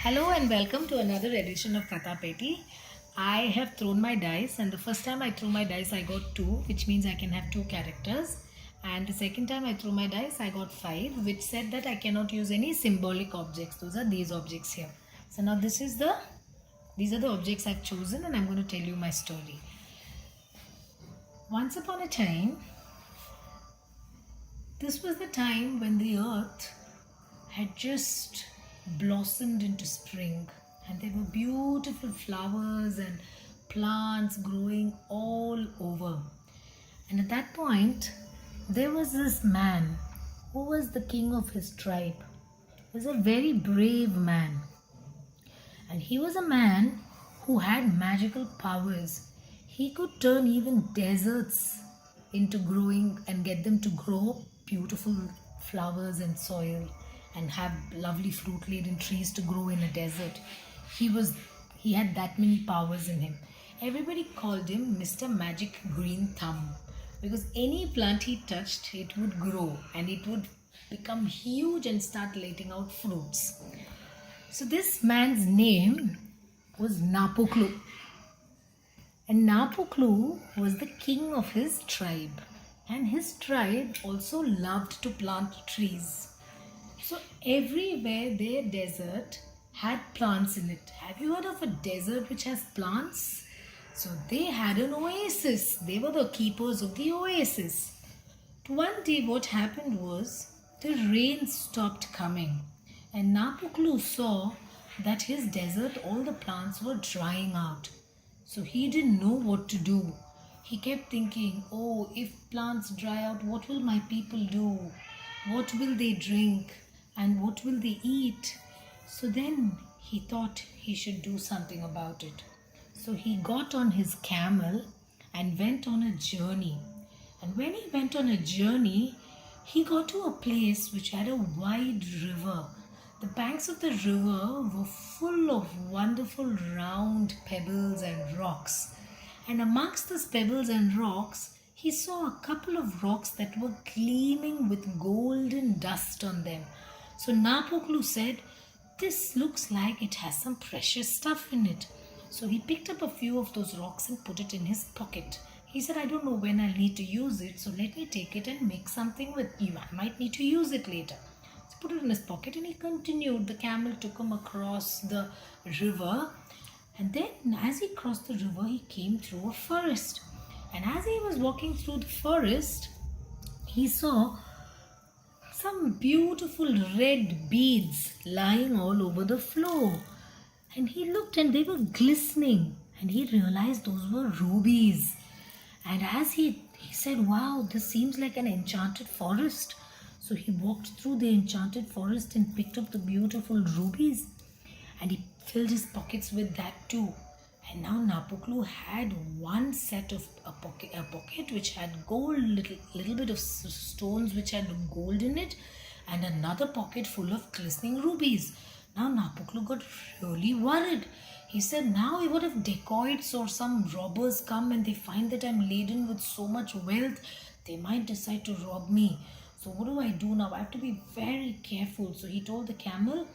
Hello and welcome to another edition of Kathha Petti. I have thrown my dice, and the first time I threw my dice, I got 2, which means I can have 2 characters. And the second time I threw my dice, I got 5, which said that I cannot use any symbolic objects. Those are these objects here. So now these are the objects I've chosen, and I'm going to tell you my story. Once upon a time, this was the time when the earth had just blossomed into spring, and there were beautiful flowers and plants growing all over. And at that point, there was this man who was the king of his tribe. He was a very brave man, and he was a man who had magical powers. He could turn even deserts into growing and get them to grow beautiful flowers and soil and have lovely fruit laden trees to grow in a desert. He had that many powers in him. Everybody called him Mr. Magic Green Thumb because any plant he touched, it would grow and it would become huge and start letting out fruits. So this man's name was Napoklu. And Napoklu was the king of his tribe. And his tribe also loved to plant trees. So everywhere their desert had plants in it. Have you heard of a desert which has plants? So they had an oasis. They were the keepers of the oasis. One day what happened was the rain stopped coming. And Napoklu saw that his desert, all the plants were drying out. So he didn't know what to do. He kept thinking, oh, if plants dry out, what will my people do? What will they drink? And what will they eat? So then he thought he should do something about it. So he got on his camel and went on a journey. And when he went on a journey, he got to a place which had a wide river. The banks of the river were full of wonderful round pebbles and rocks. And amongst those pebbles and rocks, he saw a couple of rocks that were gleaming with golden dust on them. So Napoklu said, this looks like it has some precious stuff in it. So he picked up a few of those rocks and put it in his pocket. He said, I don't know when I'll need to use it, so let me take it and make something with you. I might need to use it later. So put it in his pocket and he continued. The camel took him across the river. And then as he crossed the river, he came through a forest. And as he was walking through the forest, he saw some beautiful red beads lying all over the floor. And he looked and they were glistening. And he realized those were rubies. And as he said, wow, this seems like an enchanted forest. So he walked through the enchanted forest and picked up the beautiful rubies. And he filled his pockets with that too. And now Napoklu had one set of a pocket which had gold, little bit of stones which had gold in it, and another pocket full of glistening rubies. Now Napoklu got really worried. He said, now what if dacoits or some robbers come and they find that I'm laden with so much wealth, they might decide to rob me. So what do I do now? I have to be very careful. So he told the camel,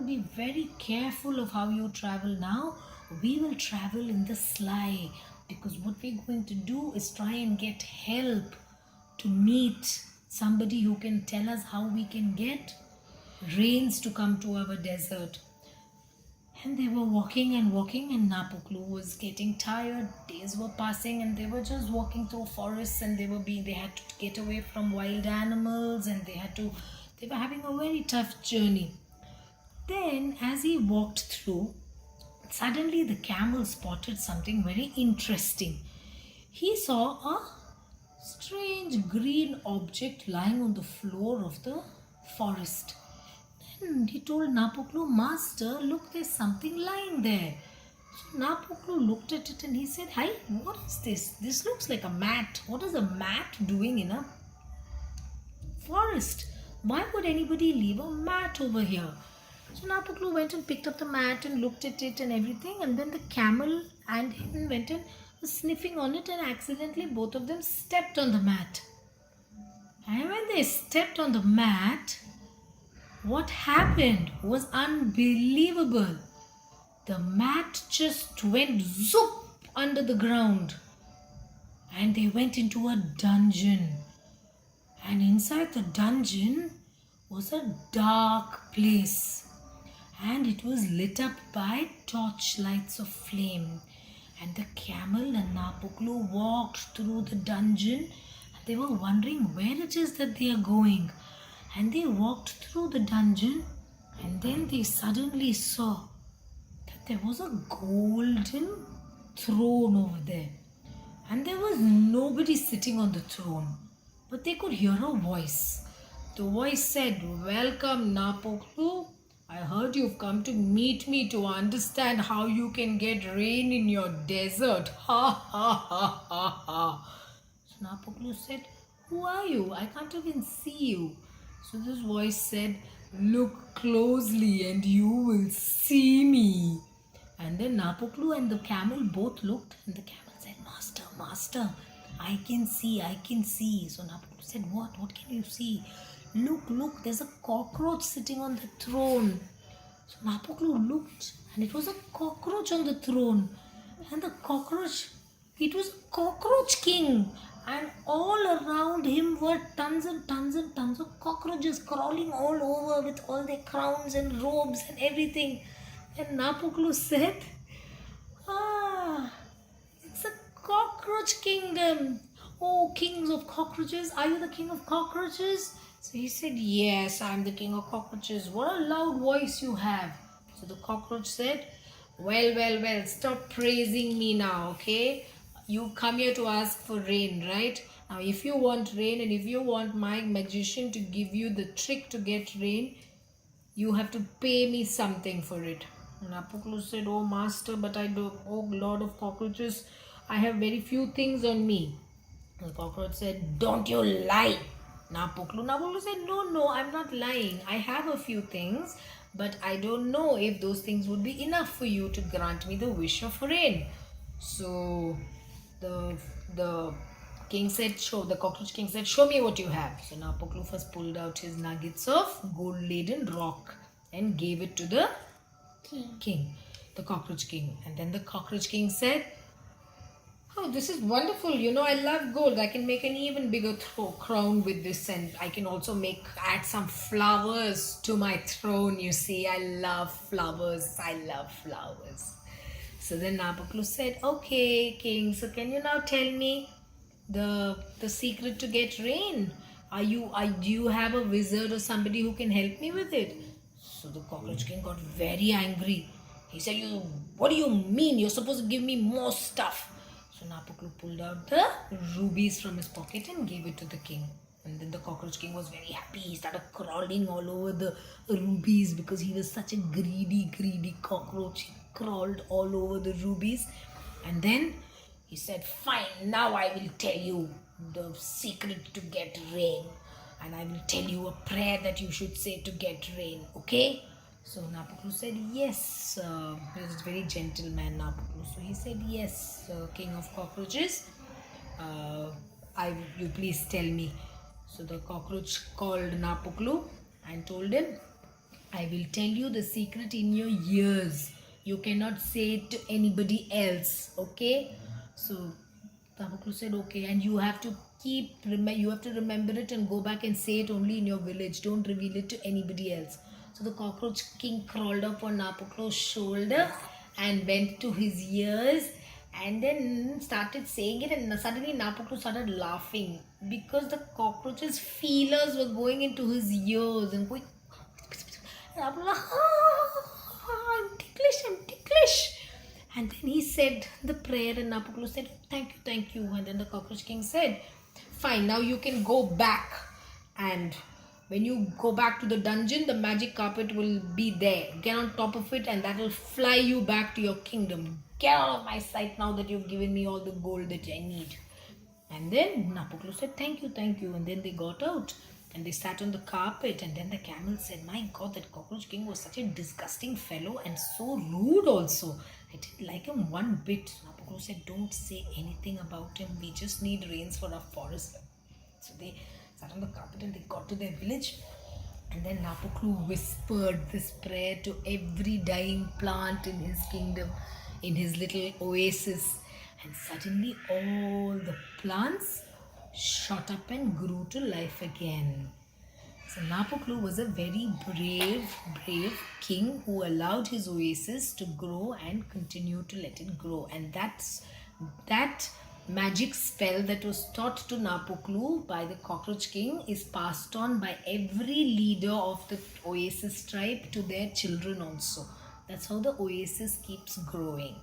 be very careful of how you travel now. We will travel in the sly, because what we're going to do is try and get help to meet somebody who can tell us how we can get rains to come to our desert. And they were walking and walking, and Napoklu was getting tired. Days were passing and they were just walking through forests, and they had to get away from wild animals, and they were having a very tough journey. Then as he walked through, suddenly the camel spotted something very interesting. He saw a strange green object lying on the floor of the forest. Then he told Napoklu, Master, look, there's something lying there. So Napoklu looked at it and he said, Hi, what is this? This looks like a mat. What is a mat doing in a forest? Why would anybody leave a mat over here? So Napoklu went and picked up the mat and looked at it and everything, and then the camel and him went and was sniffing on it, and accidentally both of them stepped on the mat. And when they stepped on the mat, What happened was unbelievable. The mat just went zoop under the ground and they went into a dungeon. And inside the dungeon was a dark place and it was lit up by torchlights of flame. And the camel and Napoklu walked through the dungeon and they were wondering where it is that they are going. And they walked through the dungeon and then they suddenly saw that there was a golden throne over there. And there was nobody sitting on the throne. But they could hear a voice. The voice said, "Welcome, Napoklu. I heard you've come to meet me to understand how you can get rain in your desert." Ha ha ha ha ha. So Napoklu said, "Who are you? I can't even see you." So this voice said, "Look closely and you will see me." And then Napoklu and the camel both looked and the camel said, "Master, master, I can see, I can see." So Napoklu said, "What? What can you see?" "Look, look, there's a cockroach sitting on the throne." So Napoklu looked and it was a cockroach on the throne. And the cockroach, it was a cockroach king. And all around him were tons and tons and tons of cockroaches crawling all over with all their crowns and robes and everything. And Napoklu said, "Ah, it's a cockroach kingdom. Oh, kings of cockroaches, are you the king of cockroaches?" So he said, "Yes, I'm the king of cockroaches. What a loud voice you have." So the cockroach said, well, stop praising me now, okay? You come here to ask for rain, right? Now, if you want rain and if you want my magician to give you the trick to get rain, you have to pay me something for it. Napoklu said, "Oh, master, but I do, oh, Lord of cockroaches, I have very few things on me." The cockroach said, "Don't you lie." Napoklu said, No, I'm not lying. I have a few things, but I don't know if those things would be enough for you to grant me the wish of rain. So the king said, the cockroach king said, "Show me what you have." So Napoklu first pulled out his nuggets of gold-laden rock and gave it to the king, the cockroach king. And then the cockroach king said, "Oh, this is wonderful. I love gold. I can make an even bigger crown with this, and I can also add some flowers to my throne. You see, I love flowers. I love flowers." So then Napoklu said, "Okay, king, so can you now tell me the secret to get rain? Do you have a wizard or somebody who can help me with it?" So the cockroach king got very angry. He said, "What do you mean? You're supposed to give me more stuff." So Napoklu pulled out the rubies from his pocket and gave it to the king. And then the cockroach king was very happy. He started crawling all over the rubies because he was such a greedy cockroach. He crawled all over the rubies. And then he said, "Fine, now I will tell you the secret to get rain. And I will tell you a prayer that you should say to get rain, okay?" So Napoklu said, "Yes." He was a very gentle man, Napoklu. So he said, "Yes, king of cockroaches. You please tell me." So the cockroach called Napoklu and told him, "I will tell you the secret in your ears. You cannot say it to anybody else, okay?" So Napoklu said, "Okay, and you have to remember it and go back and say it only in your village. Don't reveal it to anybody else." So the cockroach king crawled up on Napoklu's shoulder and went to his ears and then started saying it, and suddenly Napoklu started laughing because the cockroach's feelers were going into his ears and going. And Napoklu, I'm ticklish. And then he said the prayer and Napoklu said, thank you. And then the cockroach king said, "Fine, now you can go back, and when you go back to the dungeon, the magic carpet will be there. Get on top of it and that will fly you back to your kingdom. Get out of my sight now that you've given me all the gold that I need." And then Napoklu said, thank you. And then they got out and they sat on the carpet. And then the camel said, "My God, that cockroach king was such a disgusting fellow and so rude also. I didn't like him one bit." Napoklu said, "Don't say anything about him. We just need rains for our forest." So they sat on the carpet and they got to their village. And then Napoklu whispered this prayer to every dying plant in his kingdom, in his little oasis. And suddenly all the plants shot up and grew to life again. So Napoklu was a very brave king who allowed his oasis to grow and continue to let it grow. And that magic spell that was taught to Napoklu by the cockroach king is passed on by every leader of the oasis tribe to their children also. That's how the oasis keeps growing.